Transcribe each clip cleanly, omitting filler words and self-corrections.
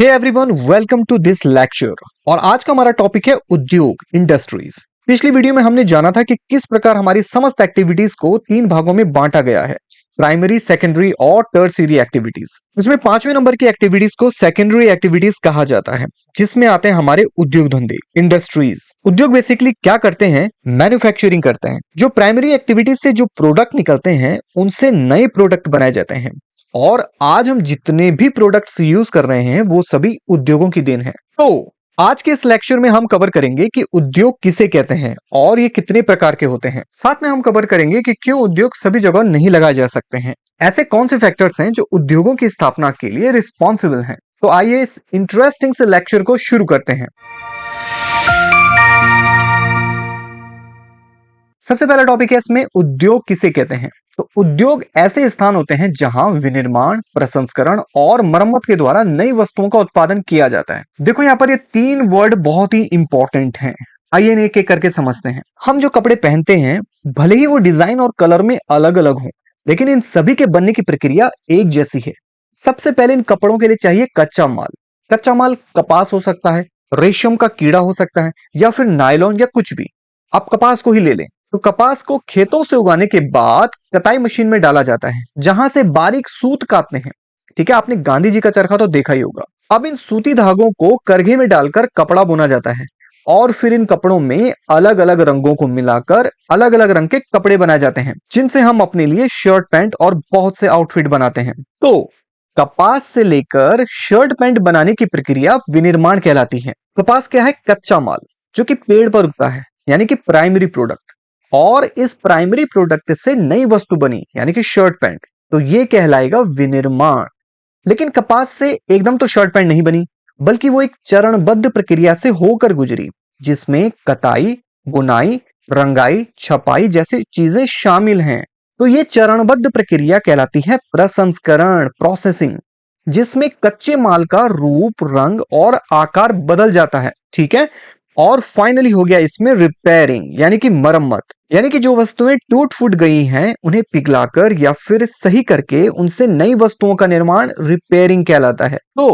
Hey everyone, welcome to this lecture. और आज का हमारा टॉपिक है उद्योग, इंडस्ट्रीज। पिछली वीडियो में हमने जाना था कि किस प्रकार हमारी समस्त एक्टिविटीज को तीन भागों में बांटा गया है, प्राइमरी, सेकेंडरी और टर्शियरी एक्टिविटीज। इसमें 5वें नंबर की एक्टिविटीज को सेकेंडरी एक्टिविटीज कहा जाता है, जिसमें आते हैं हमारे उद्योग धंधे, इंडस्ट्रीज। उद्योग बेसिकली क्या करते हैं? मैन्युफैक्चरिंग करते हैं। जो प्राइमरी एक्टिविटीज से जो प्रोडक्ट निकलते हैं उनसे नए प्रोडक्ट बनाए जाते हैं, और आज हम जितने भी प्रोडक्ट्स यूज कर रहे हैं वो सभी उद्योगों की देन है। तो आज के इस लेक्चर में हम कवर करेंगे कि उद्योग किसे कहते हैं और ये कितने प्रकार के होते हैं। साथ में हम कवर करेंगे कि क्यों उद्योग सभी जगह नहीं लगाए जा सकते हैं, ऐसे कौन से फैक्टर्स हैं जो उद्योगों की स्थापना के लिए रिस्पॉन्सिबल हैं। तो आइए इस इंटरेस्टिंग से लेक्चर को शुरू करते हैं। सबसे पहला टॉपिक है इसमें, उद्योग किसे कहते हैं। तो उद्योग ऐसे स्थान होते हैं जहां विनिर्माण, प्रसंस्करण और मरम्मत के द्वारा नई वस्तुओं का उत्पादन किया जाता है। देखो यहाँ पर ये तीन वर्ड बहुत ही इंपॉर्टेंट हैं। आइए एक एक करके समझते हैं। हम जो कपड़े पहनते हैं, भले ही वो डिजाइन और कलर में अलग अलग हों, लेकिन इन सभी के बनने की प्रक्रिया एक जैसी है। सबसे पहले इन कपड़ों के लिए चाहिए कच्चा माल। कच्चा माल कपास हो सकता है, रेशम का कीड़ा हो सकता है, या फिर नायलॉन या कुछ भी। आप कपास को ही ले लें। तो कपास को खेतों से उगाने के बाद कताई मशीन में डाला जाता है, जहां से बारीक सूत काटते हैं। ठीक है, आपने गांधी जी का चरखा तो देखा ही होगा। अब इन सूती धागों को करघे में डालकर कपड़ा बुना जाता है, और फिर इन कपड़ों में अलग अलग रंगों को मिलाकर अलग अलग रंग के कपड़े बनाए जाते हैं, जिनसे हम अपने लिए शर्ट, पैंट और बहुत से आउटफिट बनाते हैं। तो कपास से लेकर शर्ट, पैंट बनाने की प्रक्रिया विनिर्माण कहलाती है। कपास क्या है? कच्चा माल जो कि पेड़ पर उगता है, यानी कि प्राइमरी प्रोडक्ट। और इस प्राइमरी प्रोडक्ट से नई वस्तु बनी, यानी कि शर्ट, पैंट, तो ये कहलाएगा विनिर्माण। लेकिन कपास से एकदम तो शर्ट, पैंट नहीं बनी, बल्कि वो एक चरणबद्ध प्रक्रिया से होकर गुजरी, जिसमें कताई, बुनाई, रंगाई, छपाई जैसी चीजें शामिल हैं। तो ये चरणबद्ध प्रक्रिया कहलाती है प्रसंस्करण, प्रोसेसिंग, जिसमें कच्चे माल का रूप, रंग और आकार बदल जाता है। ठीक है, और फाइनली हो गया इसमें रिपेयरिंग, यानी कि मरम्मत। यानी कि जो वस्तुएं टूट फूट गई हैं उन्हें पिघलाकर या फिर सही करके उनसे नई वस्तुओं का निर्माण रिपेयरिंग कहलाता है। तो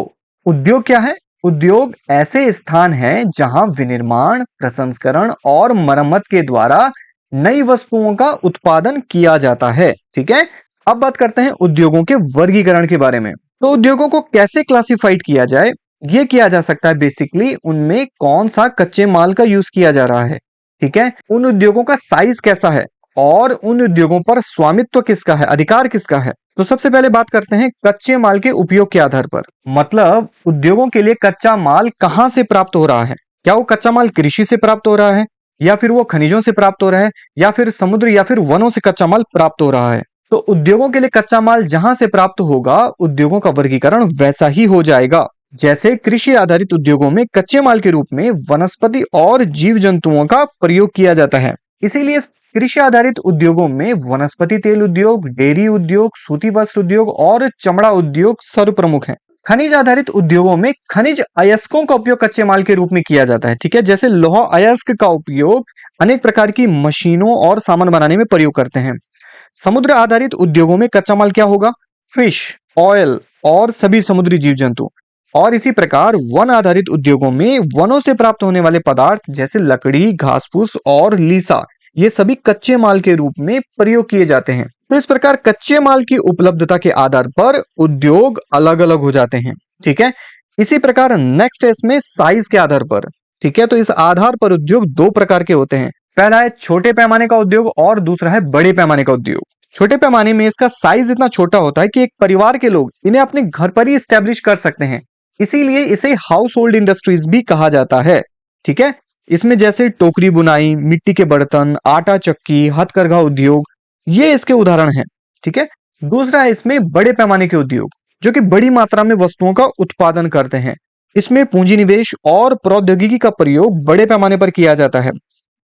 उद्योग क्या है? उद्योग ऐसे स्थान हैं जहां विनिर्माण, प्रसंस्करण और मरम्मत के द्वारा नई वस्तुओं का उत्पादन किया जाता है। ठीक है, अब बात करते हैं उद्योगों के वर्गीकरण के बारे में। तो उद्योगों को कैसे क्लासिफाइड किया जाए? ये किया जा सकता है बेसिकली उनमें कौन सा कच्चे माल का यूज किया जा रहा है। ठीक है, उन उद्योगों का साइज कैसा है, और उन उद्योगों पर स्वामित्व किसका है, अधिकार किसका है। तो सबसे पहले बात करते हैं कच्चे माल के उपयोग के आधार पर। मतलब उद्योगों के लिए कच्चा माल कहां से प्राप्त हो रहा है। क्या वो कच्चा माल कृषि से प्राप्त हो रहा है, या फिर वो खनिजों से प्राप्त हो रहा है, या फिर समुद्र या फिर वनों से कच्चा माल प्राप्त हो रहा है। तो उद्योगों के लिए कच्चा माल जहां से प्राप्त होगा, उद्योगों का वर्गीकरण वैसा ही हो जाएगा। जैसे कृषि आधारित उद्योगों में कच्चे माल के रूप में वनस्पति और जीव जंतुओं का प्रयोग किया जाता है। इसीलिए कृषि आधारित उद्योगों में वनस्पति तेल उद्योग, डेयरी उद्योग, सूती वस्त्र उद्योग और चमड़ा उद्योग सर्वप्रमुख हैं। खनिज आधारित उद्योगों में खनिज अयस्कों का उपयोग कच्चे माल के रूप में किया जाता है। ठीक है, जैसे लौह अयस्क का उपयोग अनेक प्रकार की मशीनों और सामान बनाने में प्रयोग करते हैं। समुद्र आधारित उद्योगों में कच्चा माल क्या होगा? फिश, ऑयल और सभी समुद्री जीव जंतु। और इसी प्रकार वन आधारित उद्योगों में वनों से प्राप्त होने वाले पदार्थ जैसे लकड़ी, घास फूस और लीसा, ये सभी कच्चे माल के रूप में प्रयोग किए जाते हैं। तो इस प्रकार कच्चे माल की उपलब्धता के आधार पर उद्योग अलग अलग हो जाते हैं। ठीक है, इसी प्रकार नेक्स्ट है इसमें साइज के आधार पर। ठीक है, तो इस आधार पर उद्योग दो प्रकार के होते हैं। पहला है छोटे पैमाने का उद्योग और दूसरा है बड़े पैमाने का उद्योग। छोटे पैमाने में इसका साइज इतना छोटा होता है कि एक परिवार के लोग इन्हें अपने घर पर ही स्टैब्लिश कर सकते हैं, इसीलिए इसे हाउस होल्ड इंडस्ट्रीज भी कहा जाता है। ठीक है, इसमें जैसे टोकरी बुनाई, मिट्टी के बर्तन, आटा चक्की, हथकरघा उद्योग, ये इसके उदाहरण हैं। ठीक है, दूसरा है इसमें बड़े पैमाने के उद्योग, जो कि बड़ी मात्रा में वस्तुओं का उत्पादन करते हैं। इसमें पूंजी निवेश और प्रौद्योगिकी का प्रयोग बड़े पैमाने पर किया जाता है।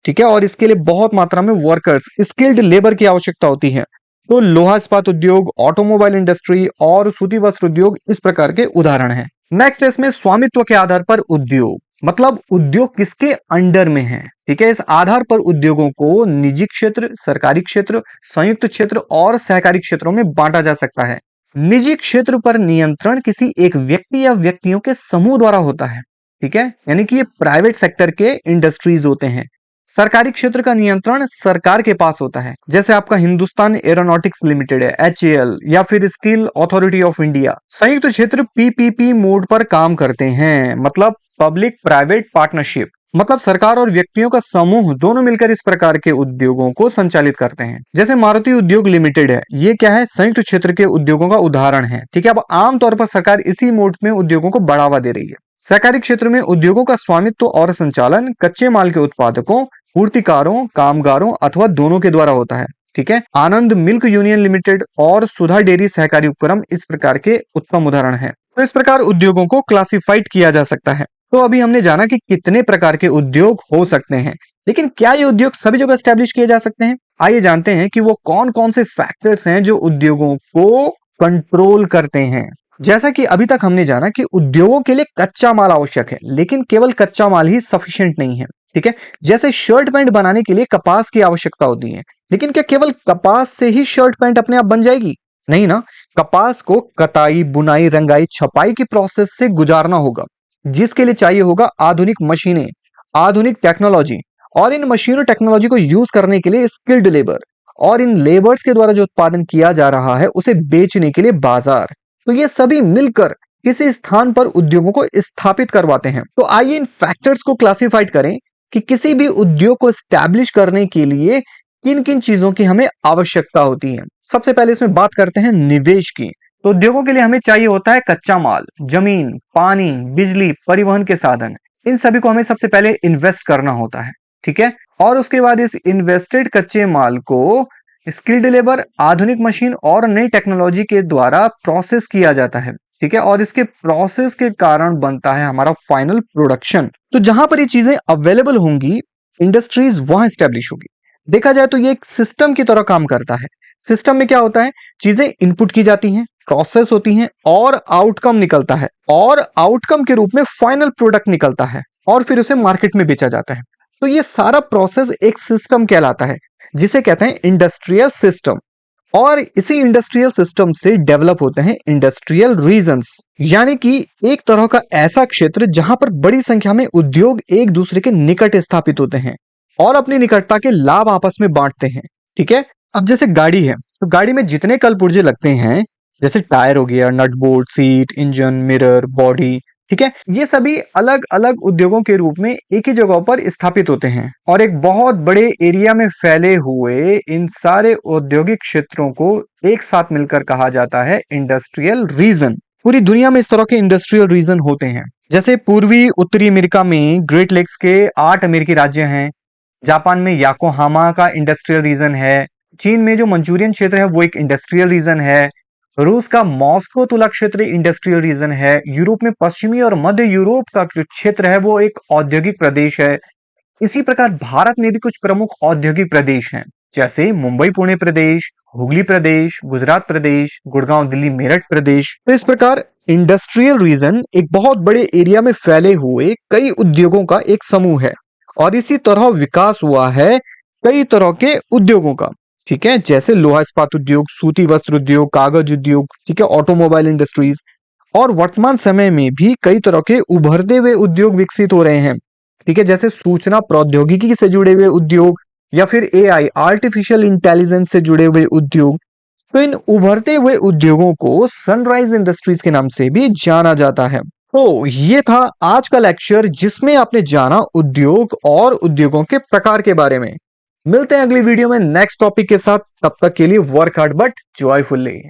ठीक है, और इसके लिए बहुत मात्रा में वर्कर्स, स्किल्ड लेबर की आवश्यकता होती है। तो लोहा इस्पात उद्योग, ऑटोमोबाइल इंडस्ट्री और सूती वस्त्र उद्योग इस प्रकार के उदाहरण हैं। नेक्स्ट इसमें स्वामित्व के आधार पर उद्योग, मतलब उद्योग किसके अंडर में है। ठीक है, इस आधार पर उद्योगों को निजी क्षेत्र, सरकारी क्षेत्र, संयुक्त क्षेत्र और सहकारी क्षेत्रों में बांटा जा सकता है। निजी क्षेत्र पर नियंत्रण किसी एक व्यक्ति या व्यक्तियों के समूह द्वारा होता है, ठीक है, यानी कि ये प्राइवेट सेक्टर के इंडस्ट्रीज होते हैं। सरकारी क्षेत्र का नियंत्रण सरकार के पास होता है, जैसे आपका हिंदुस्तान एरोनॉटिक्स लिमिटेड है, HAL, या फिर स्टील अथॉरिटी ऑफ इंडिया। संयुक्त क्षेत्र PPP मोड पर काम करते हैं, मतलब पब्लिक प्राइवेट पार्टनरशिप, मतलब सरकार और व्यक्तियों का समूह दोनों मिलकर इस प्रकार के उद्योगों को संचालित करते हैं। जैसे मारुति उद्योग लिमिटेड है, ये क्या है, संयुक्त क्षेत्र के उद्योगों का उदाहरण है, ठीक है। अब आमतौर पर सरकार इसी मोड में उद्योगों को बढ़ावा दे रही है। सहकारी क्षेत्र में उद्योगों का स्वामित्व और संचालन कच्चे माल के उत्पादकों, पूर्तिकारों, कामगारों अथवा दोनों के द्वारा होता है, ठीक है। आनंद मिल्क यूनियन लिमिटेड और सुधा डेयरी सहकारी उपक्रम इस प्रकार के उत्तम उदाहरण हैं। तो इस प्रकार उद्योगों को क्लासिफाइड किया जा सकता है। तो अभी हमने जाना कि कितने प्रकार के उद्योग हो सकते हैं, लेकिन क्या ये उद्योग सभी जगह एस्टेब्लिश किए जा सकते हैं? आइए जानते हैं कि वो कौन कौन से फैक्टर्स हैं जो उद्योगों को कंट्रोल करते हैं। जैसा कि अभी तक हमने जाना कि उद्योगों के लिए कच्चा माल आवश्यक है, लेकिन केवल कच्चा माल ही सफिशिएंट नहीं है, ठीक है। जैसे शर्ट पैंट बनाने के लिए कपास की आवश्यकता होती है, लेकिन क्या केवल कपास से ही शर्ट पैंट अपने आप बन जाएगी? नहीं ना। कपास को कताई, बुनाई, रंगाई, छपाई की प्रोसेस से गुजारना होगा, जिसके लिए चाहिए होगा आधुनिक मशीनें, आधुनिक टेक्नोलॉजी, और इन मशीनों टेक्नोलॉजी को यूज करने के लिए स्किल्ड लेबर, और इन लेबर्स के द्वारा जो उत्पादन किया जा रहा है उसे बेचने के लिए बाजार। तो ये सभी मिलकर किसी स्थान पर उद्योगों को स्थापित करवाते हैं। तो आइए इन फैक्टर्स को क्लासिफाइड करें कि किसी भी उद्योग को स्टैब्लिश करने के लिए किन किन चीजों की हमें आवश्यकता होती है। सबसे पहले इसमें बात करते हैं निवेश की। तो उद्योगों के लिए हमें चाहिए होता है कच्चा माल, जमीन, पानी, बिजली, परिवहन के साधन। इन सभी को हमें सबसे पहले इन्वेस्ट करना होता है, ठीक है। और उसके बाद इस इन्वेस्टेड कच्चे माल को स्किल्ड लेबर, आधुनिक मशीन और नई टेक्नोलॉजी के द्वारा प्रोसेस किया जाता है, ठीक है। और इसके प्रोसेस के कारण बनता है हमारा फाइनल प्रोडक्शन। तो जहां पर ये चीजें अवेलेबल होंगी, इंडस्ट्रीज वहां स्टैब्लिश होगी। देखा जाए तो ये एक सिस्टम की तरह काम करता है। सिस्टम में क्या होता है, चीजें इनपुट की जाती हैं, प्रोसेस होती हैं और आउटकम निकलता है, और आउटकम के रूप में फाइनल प्रोडक्ट निकलता है, और फिर उसे मार्केट में बेचा जाता है। तो ये सारा प्रोसेस एक सिस्टम कहलाता है, जिसे कहते हैं इंडस्ट्रियल सिस्टम। और इसी इंडस्ट्रियल सिस्टम से डेवलप होते हैं इंडस्ट्रियल रीजन्स, यानी कि एक तरह का ऐसा क्षेत्र जहां पर बड़ी संख्या में उद्योग एक दूसरे के निकट स्थापित होते हैं और अपनी निकटता के लाभ आपस में बांटते हैं, ठीक है। अब जैसे गाड़ी है, तो गाड़ी में जितने कल पुर्जे लगते हैं, जैसे टायर हो गया, nut bolt, seat, engine, mirror, body, ठीक है, ये सभी अलग अलग उद्योगों के रूप में एक ही जगह पर स्थापित होते हैं, और एक बहुत बड़े एरिया में फैले हुए इन सारे औद्योगिक क्षेत्रों को एक साथ मिलकर कहा जाता है इंडस्ट्रियल रीजन। पूरी दुनिया में इस तरह के इंडस्ट्रियल रीजन होते हैं। जैसे पूर्वी उत्तरी अमेरिका में ग्रेट लेक्स के 8 अमेरिकी राज्य हैं, जापान में याकोहामा का इंडस्ट्रियल रीजन है, चीन में जो मंचूरियन क्षेत्र है वो एक इंडस्ट्रियल रीजन है, रूस का मॉस्को तुला क्षेत्र इंडस्ट्रियल रीजन है, यूरोप में पश्चिमी और मध्य यूरोप का जो क्षेत्र है वो एक औद्योगिक प्रदेश है। इसी प्रकार भारत में भी कुछ प्रमुख औद्योगिक प्रदेश हैं, जैसे मुंबई पुणे प्रदेश, हुगली प्रदेश, गुजरात प्रदेश, गुड़गांव दिल्ली मेरठ प्रदेश। तो इस प्रकार इंडस्ट्रियल रीजन एक बहुत बड़े एरिया में फैले हुए कई उद्योगों का एक समूह है, और इसी तरह विकास हुआ है कई तरह के उद्योगों का, ठीक है। जैसे लोहा इस्पात उद्योग, सूती वस्त्र उद्योग, कागज उद्योग, ठीक है, ऑटोमोबाइल इंडस्ट्रीज, और वर्तमान समय में भी कई तरह के उभरते हुए उद्योग विकसित हो रहे हैं, ठीक है। जैसे सूचना प्रौद्योगिकी से जुड़े हुए उद्योग, या फिर AI आर्टिफिशियल इंटेलिजेंस से जुड़े हुए उद्योग। तो इन उभरते हुए उद्योगों को सनराइज इंडस्ट्रीज के नाम से भी जाना जाता है। तो ये था आज का लेक्चर, जिसमें आपने जाना उद्योग और उद्योगों के प्रकार के बारे में। मिलते हैं अगली वीडियो में नेक्स्ट टॉपिक के साथ। तब तक के लिए वर्क हार्ड बट जॉयफुली।